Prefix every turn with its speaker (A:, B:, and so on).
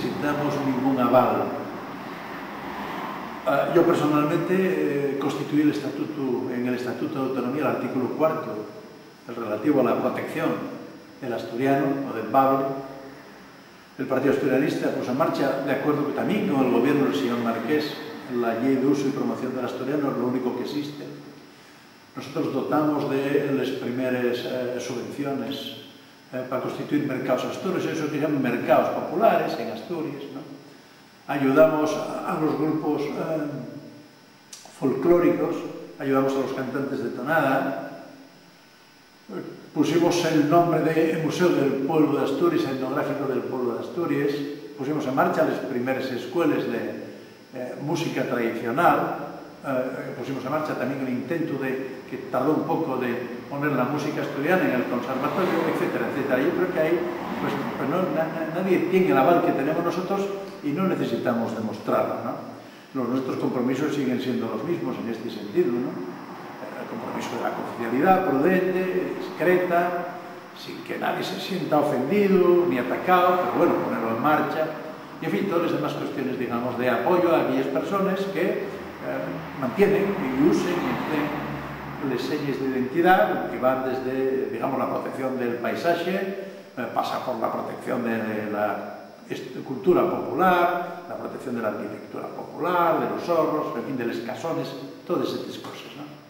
A: necesitamos ningún aval. Yo personalmente constituí en el Estatuto de Autonomía, el artículo 4, el relativo a la protección del asturiano o del bable. El Partido Asturianista puso en marcha, de acuerdo también con el gobierno del señor Marqués, la Ley de Uso y Promoción del Asturiano, es lo único que existe. Nosotros dotamos de las primeras subvenciones para constituir mercados asturianos, eso que llaman mercados populares en Asturias, ¿no? Ayudamos a los grupos folclóricos, ayudamos a los cantantes de tonada, pusimos el nombre de Museo del Pueblo de Asturias, etnográfico del Pueblo de Asturias, pusimos en marcha las primeras escuelas de música tradicional, pusimos en marcha también el intento que tardó un poco de poner la música asturiana en el conservatorio, etcétera, etcétera. Yo creo que ahí pues nadie tiene el aval que tenemos nosotros y no necesitamos demostrarlo, ¿no? Nuestros compromisos siguen siendo los mismos en este sentido, ¿no? El compromiso de la confidencialidad prudente, discreta, sin que nadie se sienta ofendido ni atacado, pero bueno, ponerlo en marcha. Y en fin, todas las demás cuestiones, digamos, de apoyo a aquellas personas que mantienen y usen y empleen las señas de identidad que van desde, digamos, la protección del paisaje, pasa por la protección de la cultura popular, la protección de la arquitectura popular, de los horros, en fin, de los casones, todas estas cosas, ¿no?